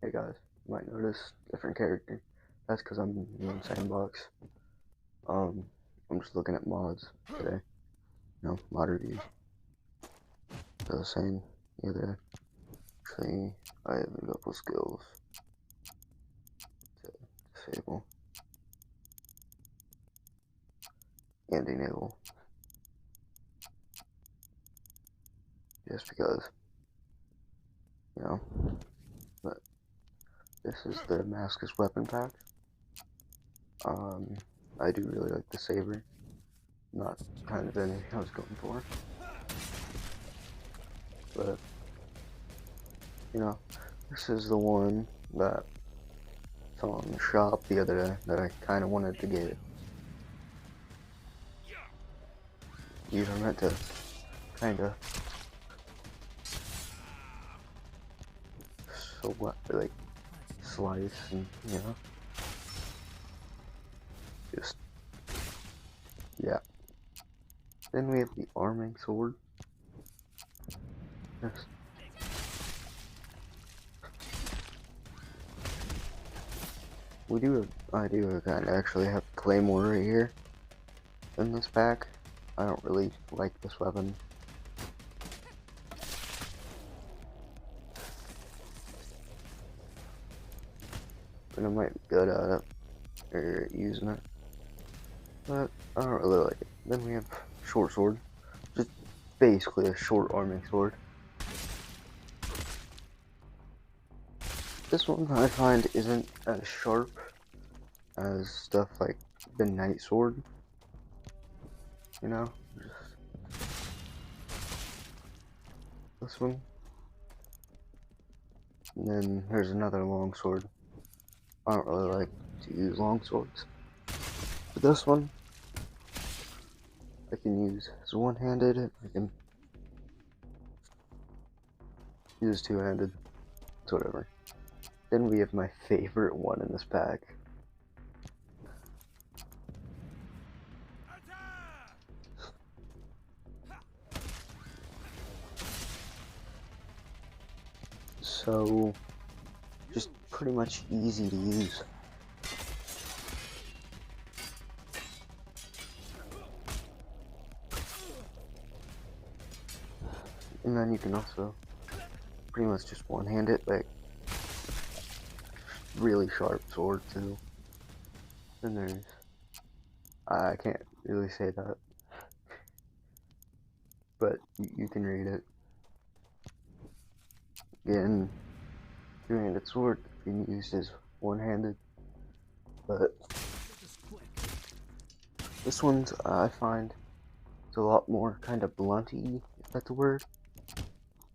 Hey guys, you might notice different character. That's because I'm in Sandbox. I'm just looking at mods today. Mod reviews. As I was saying the other day, actually, I have a couple skills to disable and enable. Just because, but this is the Damascus weapon pack. I do really like the saber. Not kind of anything I was going for. But, this is the one that I saw in the shop the other day that I kind of wanted to get. These are meant to kind of like slice and just yeah. Then we have the arming sword. Yes. I do kind of actually have Claymore right here in this pack. I don't really like this weapon. But I might be good at it, or using it. But I don't really like it. Then we have short sword. Just basically a short arming sword. This one I find isn't as sharp as stuff like the Night Sword. This one. And then there's another long sword. I don't really like to use long swords. But this one, I can use as one-handed, I can use two-handed, it's whatever. Then we have my favorite one in this pack. So, just pretty much easy to use. And then you can also pretty much just one-hand it, like really sharp sword too. Then there's, I can't really say that, but you can read it. Again, two-handed sword can be used as one-handed, but this one's, I find, it's a lot more kind of blunty, if that's a word,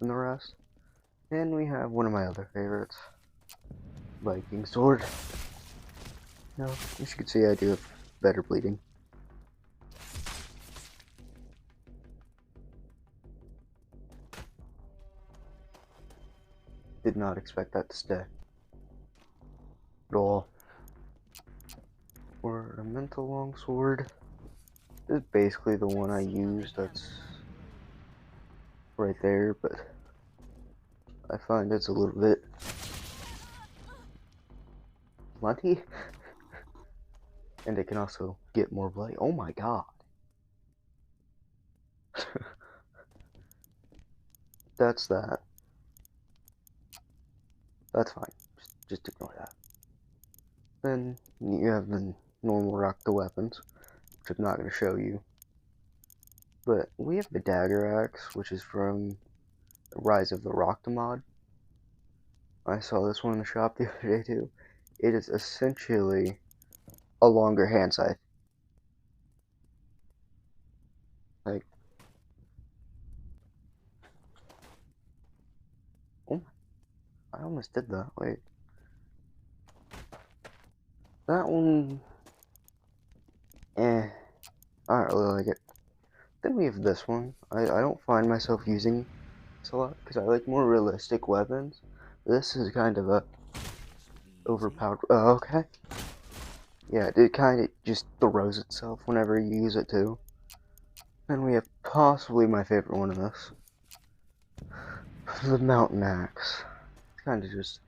than the rest. And we have one of my other favorites, Viking sword. As you can see, I do have better bleeding. Did not expect that to stay at all. For a mental longsword, this is basically the one I use that's right there, but I find it's a little bit blunty, and it can also get more bloody. Oh my god. That's that. That's fine. Just ignore that. Then you have the normal rock the weapons, which I'm not going to show you. But we have the dagger axe, which is from Rise of the Rockta mod. I saw this one in the shop the other day too. It is essentially a longer hand scythe. Like, oh, I almost did that. Wait. That one, I don't really like it. Then we have this one. I don't find myself using this a lot because I like more realistic weapons. This is kind of a overpowered. Oh, okay. Yeah, it kind of just throws itself whenever you use it too. Then we have possibly my favorite one of this. The mountain axe. It's kind of just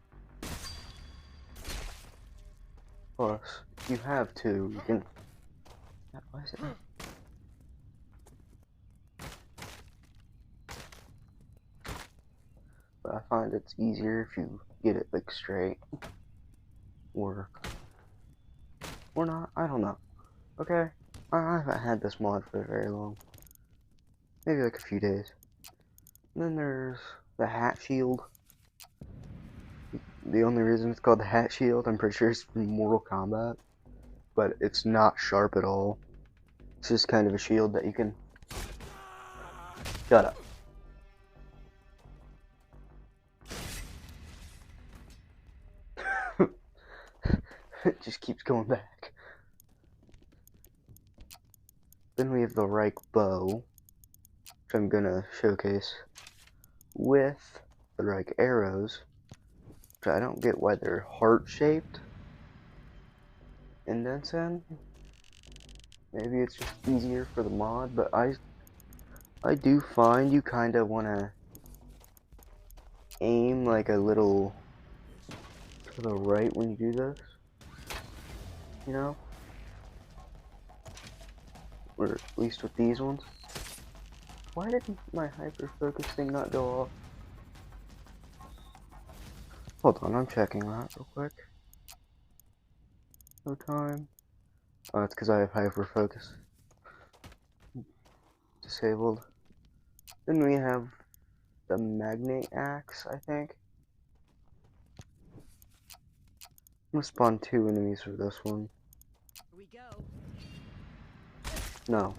Plus, if you have two, you can... Why is it not? But I find it's easier if you get it like straight. Or not, I don't know. Okay? I haven't had this mod for very long. Maybe like a few days. And then there's the hat shield. The only reason it's called the hat shield, I'm pretty sure it's from Mortal Kombat. But it's not sharp at all. It's just kind of a shield that you can... Shut up. It just keeps going back. Then we have the Reich bow, which I'm gonna showcase with the Reich arrows, which I don't get why they're heart-shaped indents in. Maybe it's just easier for the mod, but I do find you kind of want to aim like a little to the right when you do this, you know? Or at least with these ones. Why did my hyper focus thing not go off? Hold on, I'm checking that real quick. No time. Oh, it's because I have hyper focus disabled. Then we have the Magnate Axe, I think. I'm gonna spawn 2 enemies for this one. Here we go. No.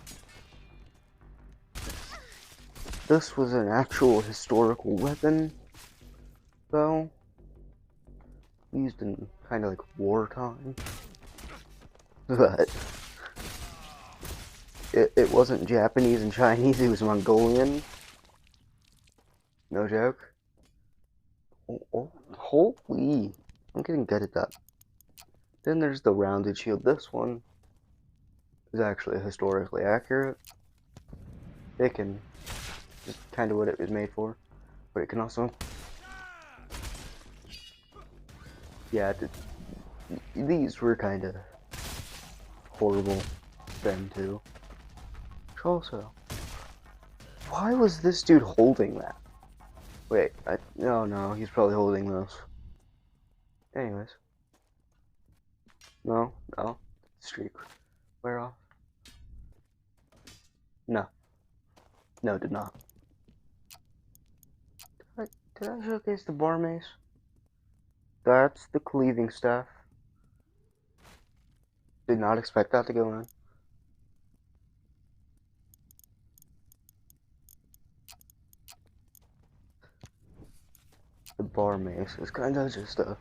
This was an actual historical weapon, though. Used in kind of like wartime. But it wasn't Japanese and Chinese, it was Mongolian. No joke. Oh, holy. I'm getting good at that. Then there's the rounded shield. This one is actually historically accurate. It can, just kind of what it was made for. But it can also... Yeah, these were kind of horrible then too. Also, why was this dude holding that? Wait, no, he's probably holding this. Anyways. No, streak. Wear off. No, did not. Did I showcase the bar mace? That's the cleaving staff. Did not expect that to go in. The bar mace is kind of just a...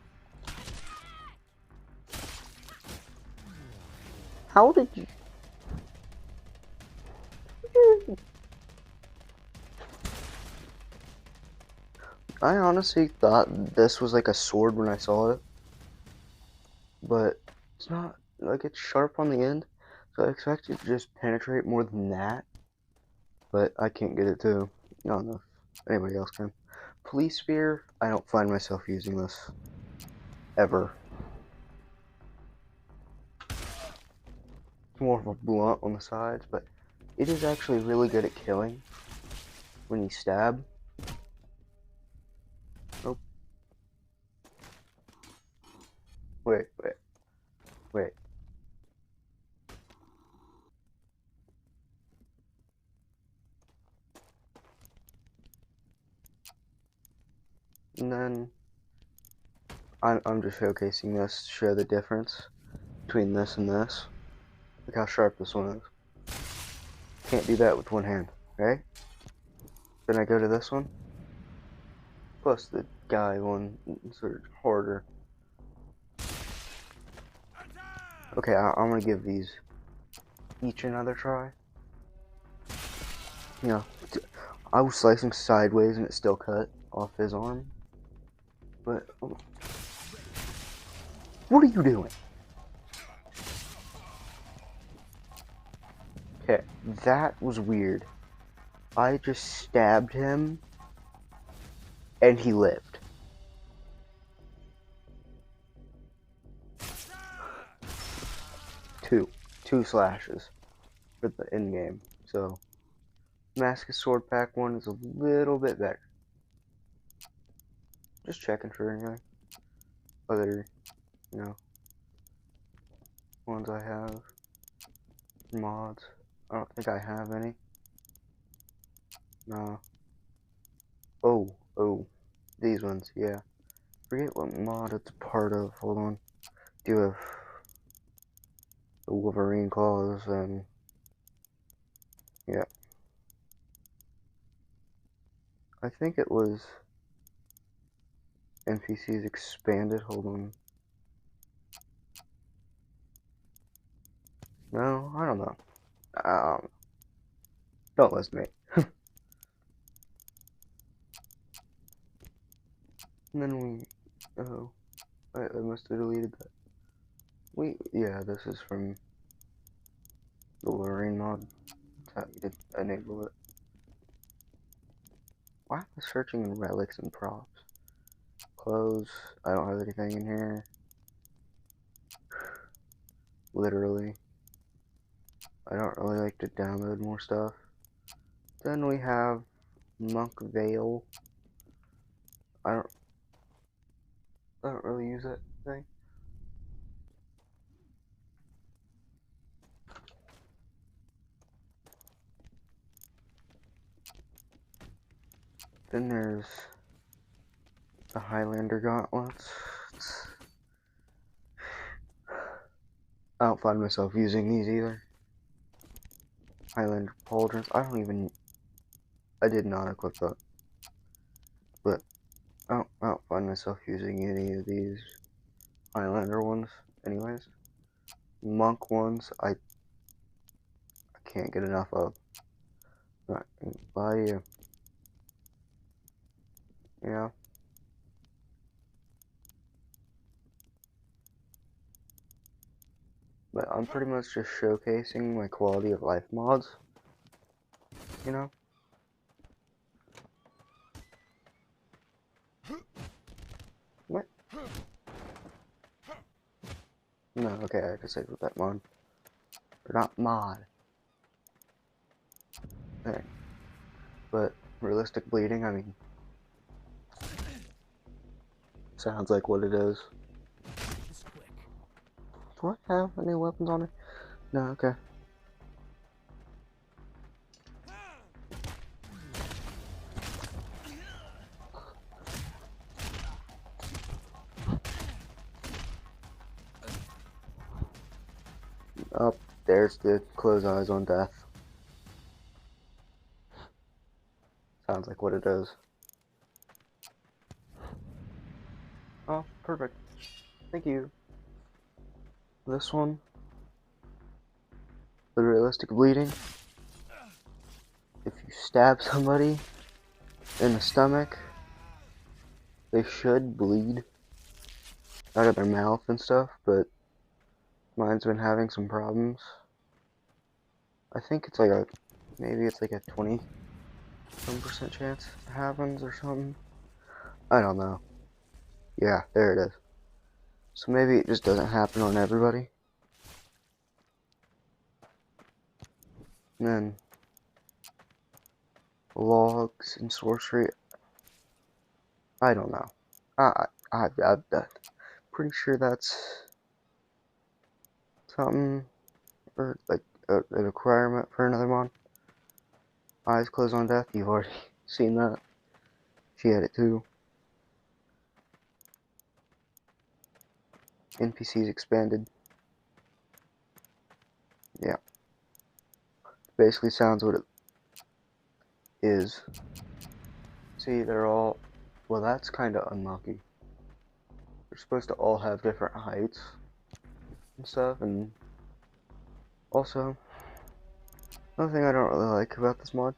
How did you... I honestly thought this was like a sword when I saw it. But it's not, like it's sharp on the end. So I expect it to just penetrate more than that. But I can't get it to. I don't know if anybody else can. Police spear, I don't find myself using this. Ever. It's more of a blunt on the sides, but it is actually really good at killing when you stab. Nope. Wait. And then I'm just showcasing this to show the difference between this and this. Look how sharp this one is. Can't do that with one hand, right? Then I go to this one. Plus the guy one is sort of harder. Okay, I'm gonna give these each another try. You know, I was slicing sideways and it still cut off his arm. But what are you doing? Okay, that was weird. I just stabbed him and he lived. two slashes for the in-game. So Damascus Sword Pack one is a little bit better. Just checking for anything. Other, ones I have. Mods. I don't think I have any. No. Oh. These ones, yeah. Forget what mod it's part of. Hold on. Do have the Wolverine claws and yeah. I think it was NPCs expanded. Hold on. No, I don't know. Don't listen to me. And then I must have deleted that. Yeah, this is from the Wolverine mod. That's how you did enable it. Why am I searching in relics and props? Clothes. I don't have anything in here. Literally. I don't really like to download more stuff. Then we have Monk Veil. I don't really use that thing. Then there's the Highlander gauntlets. I don't find myself using these either. Highlander pauldrons. I did not equip that. But I don't find myself using any of these Highlander ones anyways. Monk ones I can't get enough of. Not gonna lie to you. Yeah. But I'm pretty much just showcasing my quality of life mods. What? No, okay, I disabled that mod. Or not mod. There. But realistic bleeding, I mean, sounds like what it is. Do I have any weapons on it? No, okay. Up there's the close eyes on death. Sounds like what it is. Oh, perfect. Thank you. This one, the realistic bleeding. If you stab somebody in the stomach, they should bleed out of their mouth and stuff, but mine's been having some problems. I think it's like maybe it's like a 20% chance it happens or something. I don't know. Yeah, there it is. So maybe it just doesn't happen on everybody. And then logs and sorcery. I don't know. I'm pretty sure that's something or like a requirement for another mod. Eyes closed on death. You've already seen that. She had it too. NPCs expanded. Yeah. Basically sounds what it is. See, they're all... Well, that's kind of unlucky. They're supposed to all have different heights and stuff, and also, another thing I don't really like about this mod,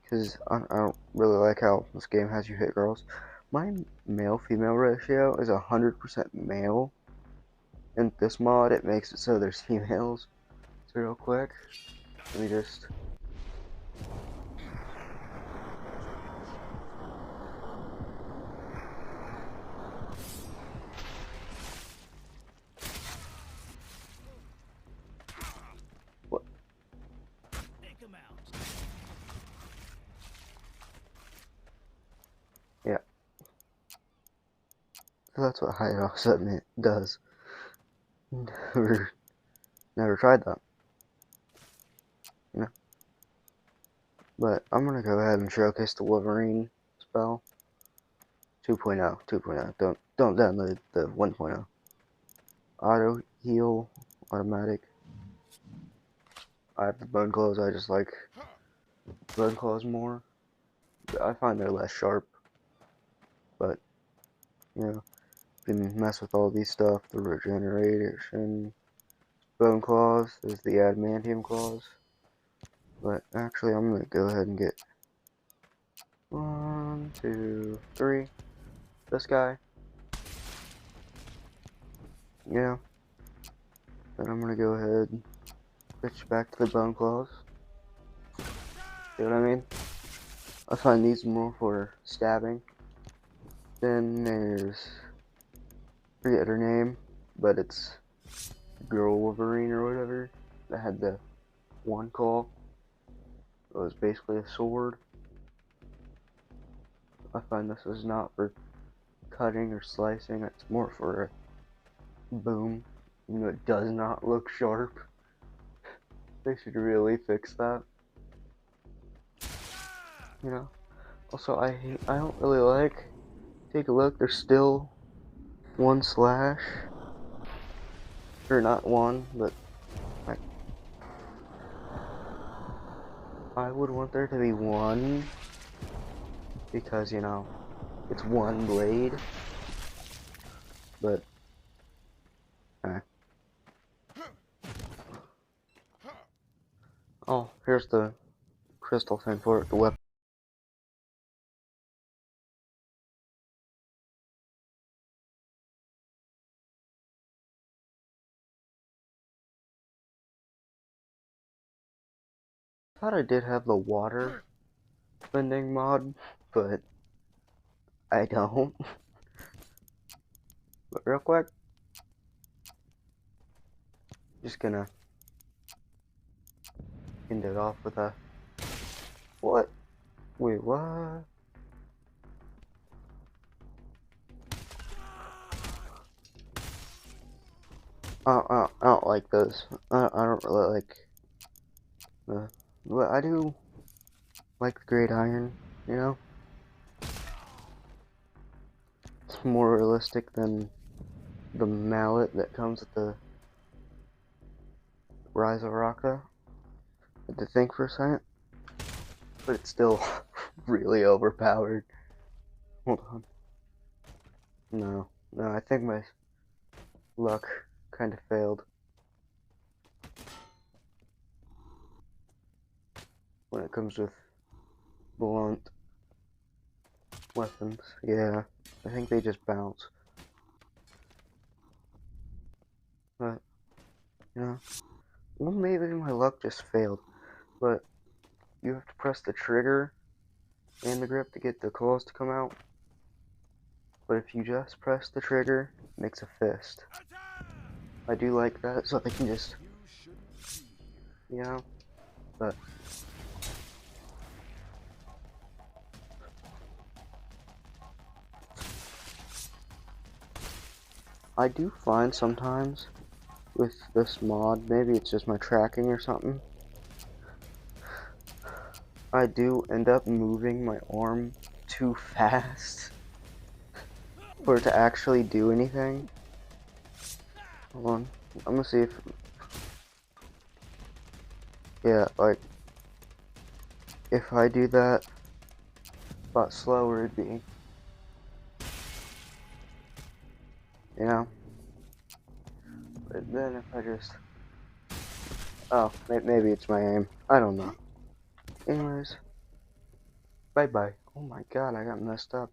because I don't really like how this game has you hit girls. My male-female ratio is 100% male. In this mod, it makes it so there's females. So real quick, let me just... That's what hide offset does. Never tried that. You know? But I'm gonna go ahead and showcase the Wolverine spell. 2.0, 2.0. Don't download the 1.0. Auto heal, automatic. I have the bone claws. I just like bone claws more. I find they're less sharp, but you know, you can mess with all these stuff. The regeneration, bone claws. There's the adamantium claws. But actually, I'm gonna go ahead and get 1, 2, 3. This guy. Yeah. Then I'm gonna go ahead and switch back to the bone claws. See what I mean? I find these more for stabbing. Then there's, forget her name, but it's Girl Wolverine or whatever, that had the one claw. It was basically a sword. I find this is not for cutting or slicing, it's more for a boom. You know, it does not look sharp. They should really fix that. You know? Also, I don't really like, take a look, there's still one slash. Or not one, but like, I would want there to be one, because, you know, it's one blade, but, oh, here's the crystal thing for it, the weapon. I thought I did have the water bending mod, but I don't. But real quick, just gonna end it off with a, what? Wait, what? I don't like those. I don't really like the, but I do like the Great Iron, you know? It's more realistic than the mallet that comes with the Rise of Raka. I had to think for a second, but it's still really overpowered. Hold on. No, I think my luck kind of failed when it comes with blunt weapons. Yeah, I think they just bounce. But, you know, well, maybe my luck just failed. But you have to press the trigger and the grip to get the claws to come out. But if you just press the trigger, it makes a fist. I do like that, so I can just, you know, but I do find sometimes with this mod, maybe it's just my tracking or something, I do end up moving my arm too fast for it to actually do anything. Hold on, I'm gonna see if, yeah, like, if I do that a lot slower, it'd be, you know, but then if I just, oh, maybe it's my aim, I don't know. Anyways, bye bye. Oh my god, I got messed up.